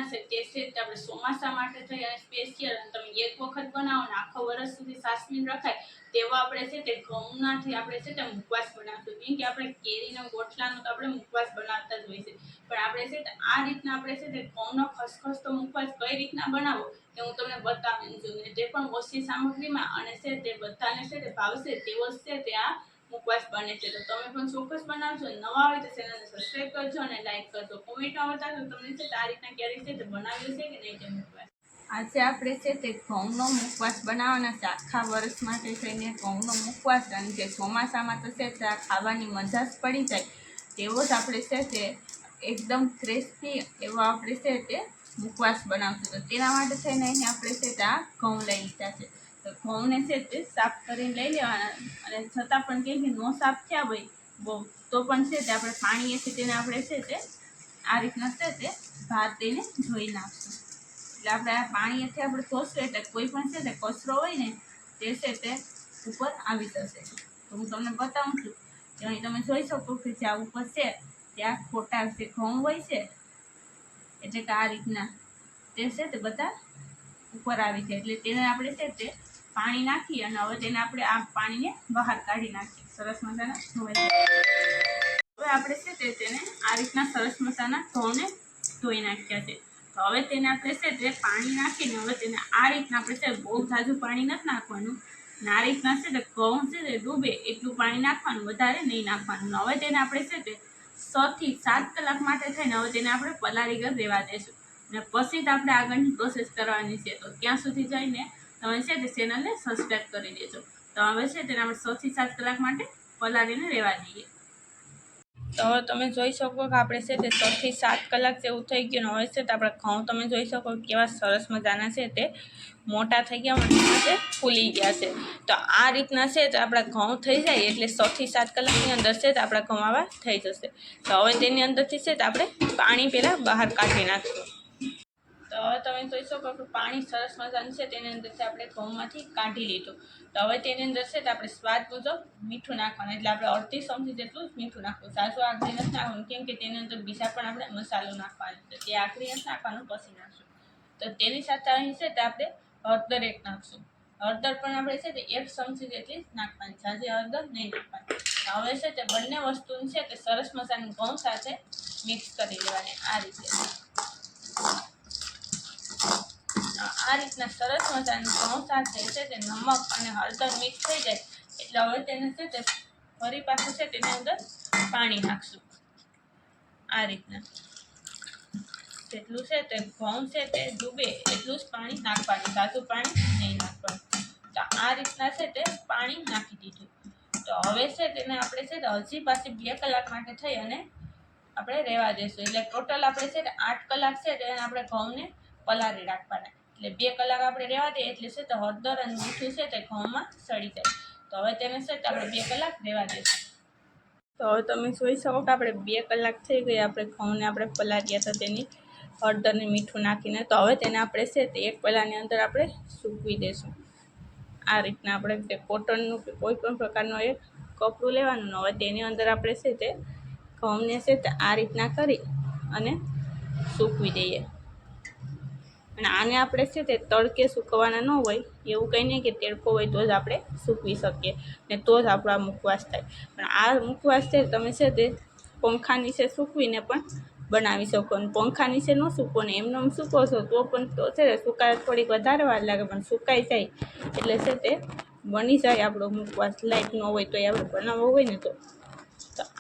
બનાવશે તે છે તે આપણે ચોમાસા માટે થઈ અને સ્પેશિયલ અને તમે એક વખત બનાવો ને આખો વર્ષ સુધી સાચવીને રખાય તેવા આપણે છે તે ઘઉંનાથી આપણે છે તે મુખવાસ બનાવશું. કેમ કે આપણે કેરીના ગોટલાનો તો આપણે મુખવાસ બનાવતા જ હોય છે, પણ આપણે છે તે આ રીતના આપણે છે તે ઘઉંનો ખસખસતો મુખવાસ કઈ રીતના બનાવો તે હું તમને બતાવી છું, ને તે પણ ઓછી સામગ્રીમાં અને છે તે બધાને છે તે ભાવશે તેવો જ છે તે આ મુખવાસ બને છે. તો તમે પણ ચોક્કસ બનાવજો. નવા હોય તો ચેનલને સબસ્ક્રાઇબ કરજો અને લાઈક કરજો. કોમેન્ટમાં બતાવજો તમને છે આ રીતના ક્યારે છે તે બનાવ્યું છે કે નહીં તે મુખવાસ. આજે આપણે છે તે ઘઉંનો મુખવાસ બનાવવાના છે. આખા વર્ષ માટે થઈને ઘઉંનો મુખવાસ, અને જે ચોમાસામાં તો છે તે ખાવાની મજા જ પડી જાય તેવો જ આપણે છે તે એકદમ ક્રિસ્પી એવો આપણે છે તે મુખવાસ બનાવશું. તો તેના માટે થઈને અહીં આપણે છે તે આ ઘઉં લઈ લીધા છે. તો ઘઉંને છે તે સાફ કરીને લઈ લેવાના, અને છતાં પણ કેમ કે નો સાફ થયા હોય બહુ તો પણ છે તે આપણે પાણીએથી તેને આપણે છે તે આ રીતના છે તે ભાત દઈને ધોઈ નાખશું. એટલે આપણે આ પાણીએથી આપણે ધોશું એટલે કોઈ પણ છે તે કચરો હોય ને તે છે તે ઉપર આવી જશે. તો હું તમને બતાવું છું કે અહીં તમે જોઈ શકો કે જે આ ઉપર છે ત્યાં ખોટા જે ઘઉં હોય છે એટલે કે આ રીતના તે છે તે બધા ઉપર આવી જાય. એટલે તેને આપણે છે તે પાણી નાખી અને હવે તેને આપણે આ પાણીને બહાર કાઢી નાખીએ. સરસ મજાના ધોઈ હવે આપણે છે તે તેને આ રીતના સરસ મજાના ઘઉંને ધોઈ નાખ્યા છે. તો હવે તેને આપણે છે તે પાણી નાખીને હવે તેને આ રીતના આપણે છે બહુ ઝાઝું પાણી નથી નાખવાનું, ને આ રીતના છે તે ઘઉં છે તે ડૂબે એટલું પાણી નાખવાનું, વધારે નહીં નાખવાનું. હવે તેને આપણે છે તે 6 થી 7 કલાક માટે થઈને હવે તેને આપણે પલાળી ગર રહેવા દઈશું, ને પછી જ આપણે આગળની પ્રોસેસ કરવાની છે. તો ત્યાં સુધી જઈને તમે છે તે ચેનલને સબસ્ક્રાઈબ કરી દેજો. તો હવે છે તેને આપણે 6 થી 7 કલાક માટે પલાળીને રહેવા દઈએ. તો હવે તમે જોઈ શકો કે આપણે છે તે 6 થી 7 કલાક જેવું થઈ ગયું. હવે છે તે આપણા ઘઉં તમે જોઈ શકો કેવા સરસ મજાના છે તે મોટા થઈ ગયા અને તે ફૂલી ગયા છે. તો આ રીતના છે તે આપણા ઘઉં થઈ જાય એટલે 6 થી 7 કલાકની અંદર છે તે આપણા ઘઉં આવા થઈ જશે. તો હવે તેની અંદરથી છે તે આપણે પાણી પહેલાં બહાર કાઢી નાખીશું. તો હવે તમે જોઈ શકો કે પાણી સરસ મજાનું છે તેની અંદરથી આપણે ઘઉંમાંથી કાઢી લીધું. તો હવે તેની અંદર છે તે આપણે સ્વાદ મુજબ મીઠું નાખવાનું, એટલે આપણે 1/2 ચમચી જેટલું જ મીઠું નાખવું. સાચું આખરી નથી નાખવાનું, કેમ કે તેની અંદર બીજા પણ આપણે મસાલો નાખવાનો છે, તે આખરી નથી નાખવાનું, પછી નાખશું. તો તેની સાથે અહીં છે તે આપણે હળદર એક નાખશું. હળદર પણ આપણે છે તે 1 ચમચી જેટલી નાખવાની, સાજી હળદર નહીં નાખવાની. હવે છે તે બંને વસ્તુને છે તે સરસ મજાનું ઘઉં સાથે મિક્સ કરી લેવાની. આ રીતે સરસ મજાનું ઘઉં સાથે છે તે નમક અને હળદર મિક્સ થઈ જાય એટલે હવે તેને છે તે ફરી પાછું છે તેની અંદર પાણી નાખશું. આ રીતના જેટલું છે તે ઘઉં છે તે ડૂબે એટલું જ પાણી નાખવાનું, સાચું પાણી નહીં નાખવાનું. તો આ રીતના છે તે પાણી નાખી દીધું. તો હવે છે તેને આપણે છે તે હજી પાછી 2 કલાક માટે થઈ અને આપણે રહેવા દઈશું. એટલે ટોટલ આપણે છે તે 8 કલાક છે તેને આપણે ઘઉંને પલાળી રાખવાના. એટલે 2 કલાક આપણે રહેવા દઈએ એટલે છે તો હળદર અને મીઠું છે તે ઘઉંમાં સડી જાય. તો હવે તેને છે તે આપણે 2 કલાક રહેવા દઈશું. તો હવે તમે જોઈ શકો કે આપણે 2 કલાક થઈ ગઈ આપણે ઘઉંને આપણે પલાળ્યા હતા તેની હળદર અને મીઠું નાખીને. તો હવે તેને આપણે છે તે એક પેલાની અંદર આપણે સૂકવી દઈશું. આ રીતના આપણે કોટનનું કે કોઈ પણ પ્રકારનું એક કપડું લેવાનું. હવે તેની અંદર આપણે છે તે ઘઉંને છે તે આ રીતના કરી અને સૂકવી દઈએ. અને આને આપણે છે તે તડકે સૂકવવાના ન હોય એવું કંઈ નહીં કે તડકો હોય તો જ આપણે સૂકવી શકીએ ને તો જ આપણો આ મુખવાસ થાય. પણ આ મુખવાસ છે તમે છે તે પંખા નીચે સૂકવીને પણ બનાવી શકો, અને પંખા નીચે ન સૂકવો ને એમને એમ સૂકવો છો તો પણ તો છે તે સુકાય થોડીક વધારે વાર લાગે, પણ સુકાઈ જાય એટલે છે તે બની જાય આપણો મુખવાસ. લાઇટ ન હોય તો એ આપણે બનાવવો હોય ને તો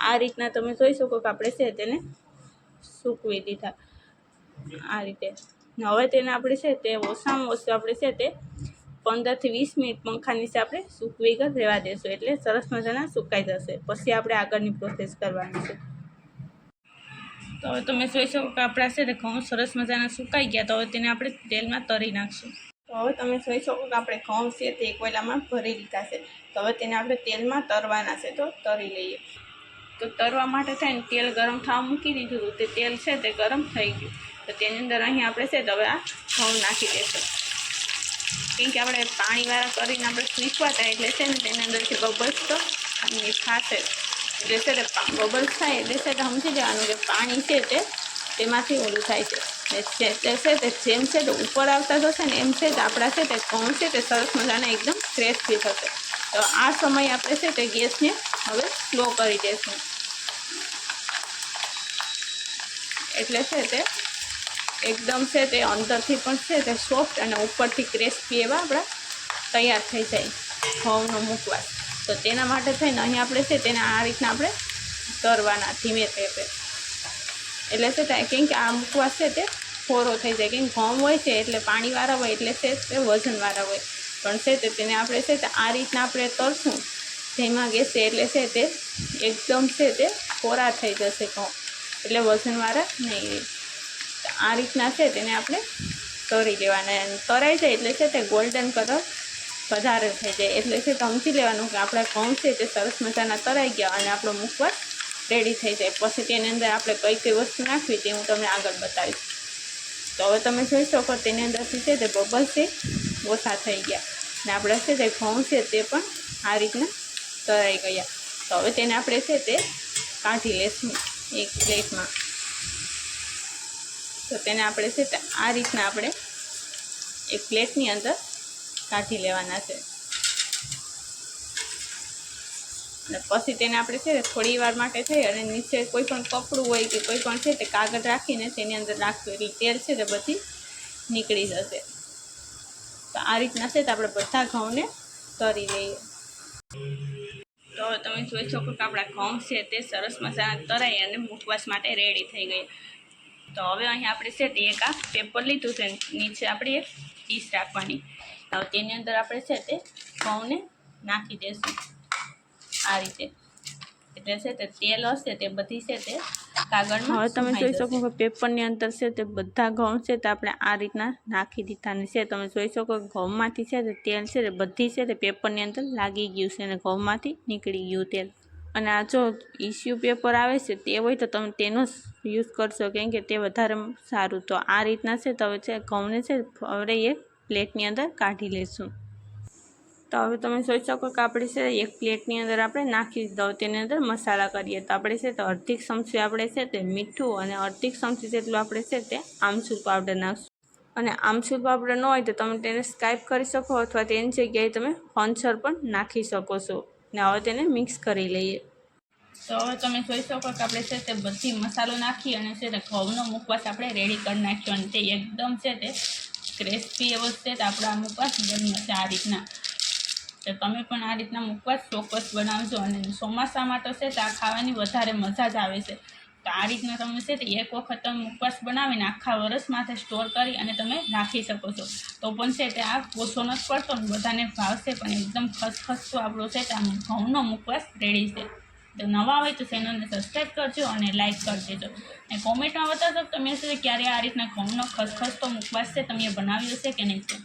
આ રીતના તમે જોઈ શકો કે આપણે છે તેને સૂકવી દીધા આ રીતે. હવે તેને આપણે છે તે ઓછામાં ઓછું આપણે છે તે 15 થી 20 મિનિટ પંખા નીચે આપણે સૂકવી કર રહેવા દઈશું, એટલે સરસ મજાના સુકાઈ જશે. પછી આપણે આગળની પ્રોસેસ કરવાની છે. તો હવે તમે જોઈ શકો કે આપણા છે તે ઘઉં સરસ મજાના સુકાઈ ગયા. તો હવે તેને આપણે તેલમાં તળી નાખશું. તો હવે તમે જોઈ શકો કે આપણે ઘઉં છે તે એક વેલામાં ભરી લીધા છે. તો હવે તેને આપણે તેલમાં તરવાના છે, તો તળી લઈએ. તો તરવા માટે થઈને તેલ ગરમ થવા મૂકી દીધું હતું. તે તેલ છે તે ગરમ થઈ ગયું. તો તેની અંદર અહીં આપણે છે તો હવે આ ઘઉં નાખી દઈશું. કેમ કે આપણે પાણીવાળા કરીને આપણે શીખવાતા એટલે છે ને તેની અંદરથી બબલ્સ તો થશે. એટલે છે તે બબલ્સ થાય એટલે છે તો સમજી જવાનું કે પાણી છે તે તેમાંથી ઓલું થાય છે. તે છે તે જેમ છે તે ઉપર આવતા જશે ને એમ છે તે આપણા છે તે ઘઉં છે તે સરસ મજાના એકદમ ક્રિસ્પી થશે. તો આ સમયે આપણે છે તે ગેસને હવે સ્લો કરી દઈશું, એટલે છે તે એકદમ છે તે અંદરથી પણ છે તે સોફ્ટ અને ઉપરથી ક્રિસ્પી એવા આપણા તૈયાર થઈ જાય ઘઉંનો મુખવાસ. તો તેના માટે થઈને અહીં આપણે છે તેને આ રીતના આપણે તરવાના ધીમે તેપે, એટલે છે કેમ કે આ મુખવાસ છે તે ફોરો થઈ જાય. કેમ ઘઉં હોય છે એટલે પાણીવાળા હોય એટલે છે તે વજનવાળા હોય, પણ છે તે તેને આપણે છે તે આ રીતના આપણે તરશું ધીમા ગેસે, એટલે છે તે એકદમ છે તે ફોરા થઈ જશે ઘઉં, એટલે વજનવાળા નહીં રહે. આ રીતના છે તેને આપણે તરી લેવાના, અને તરાઈ જાય એટલે છે તે ગોલ્ડન કલર વધારે થઈ જાય, એટલે છે સમજી લેવાનું કે આપણા ઘઉં છે તે સરસ મજાના તરાઈ ગયા અને આપણો મુખવાસ રેડી થઈ જાય. પછી તેની અંદર આપણે કઈ કઈ વસ્તુ નાખવી તે હું તમને આગળ બતાવીશ. તો હવે તમે જોઈ શકો તેની અંદરથી છે તે બબલ્સ છે ઓછા થઈ ગયા, ને આપણે છે તે ઘઉં છે તે પણ આ રીતના તરાઈ ગયા. તો હવે તેને આપણે છે તે કાઢી લેશું એક પ્લેટમાં. તો તેને આપણે છે તે આ રીતના આપણે એક પ્લેટની અંદર કાઢી લેવાના છે, અને પછી તેને આપણે છે થોડી વાર માટે થઈ અને નીચે કોઈ પણ કપડું હોય કે કોઈ પણ છે તે કાગળ રાખીને તેની અંદર રાખવું, એટલે તેલ છે તે બધી નીકળી જશે. તો આ રીતના છે તો આપણે બધા ઘઉંને તરી લઈએ. તો હવે તમે જોઈ શકો કે આપણા ઘઉં છે તે સરસ મસાલા તરાઈ અને મુખવાસ માટે રેડી થઈ ગઈ. તો હવે અહીં આપણે છે તે એક આ પેપર લીધું છે, નીચે આપણે એક ડીશ રાખવાની. હવે તેની અંદર આપણે છે તે ઘઉંને નાખી દઈશું આ રીતે, એટલે છે તે તેલ હશે તે બધી છે તે કાગળમાં. હવે તમે જોઈ શકો કે પેપરની અંદર છે તે બધા ઘઉં છે તે આપણે આ રીતના નાખી દીધાની છે. તમે જોઈ શકો કે ઘઉંમાંથી છે તે તેલ છે તે બધી છે તે પેપરની અંદર લાગી ગયું છે અને ઘઉંમાંથી નીકળી ગયું તેલ. અને આ જો ટીશ્યુ પેપર આવે છે તે હોય તો તમે તેનો જ યુઝ કરશો, કેમ કે તે વધારે સારું. તો આ રીતના છે તો હવે છે ઘઉંને છે હવે એક પ્લેટની અંદર કાઢી લઈશું. તો હવે તમે જોઈ શકો કે આપણે છે એક પ્લેટની અંદર આપણે નાખી દીધો. તેની અંદર મસાલા કરીએ. તો આપણે છે તો અડધી ચમચી આપણે છે તે મીઠું અને અડધી ચમચી જેટલું આપણે છે તે આમચૂર પાવડર નાખશું. અને આમચૂર પાવડર ન હોય તો તમે તેને સ્કાઈપ કરી શકો, અથવા તેની જગ્યાએ તમે હંચર પણ નાખી શકો છો. ને હવે તેને મિક્સ કરી લઈએ. તો હવે તમે જોઈ શકો કે આપણે છે તે બધી મસાલો નાખી અને છે તે ઘઉંનો મુખવાસ આપણે રેડી કરી નાખ્યો, અને તે એકદમ છે તે ક્રિસ્પી એવો છે તે આપણા મુખવાસ બન્યો છે આ રીતના. તો તમે પણ આ રીતના મુખવાસ ચોક્કસ બનાવજો, અને ચોમાસામાં તો છે તે આ ખાવાની વધારે મજા જ આવે છે. તો આ રીતના તમે છે તે એક વખત તમે મુખવાસ બનાવીને આખા વર્ષ માટે સ્ટોર કરી અને તમે રાખી શકો છો. તો પણ છે તે આ ઓછો નથી પડતો ને બધાને ભાવશે, પણ એકદમ ખસખસતો આપણો છે તે આ ઘઉંનો મુખવાસ રેડી છે. તો નવા હોય તો ચેનલને સબસ્ક્રાઈબ કરજો અને લાઇક કરી દેજો, અને કોમેન્ટમાં બતાવજો તમે છે ક્યારે આ રીતના ઘઉંનો ખસખસતો મુખવાસ છે તમે બનાવ્યો છે કે નહીં છે.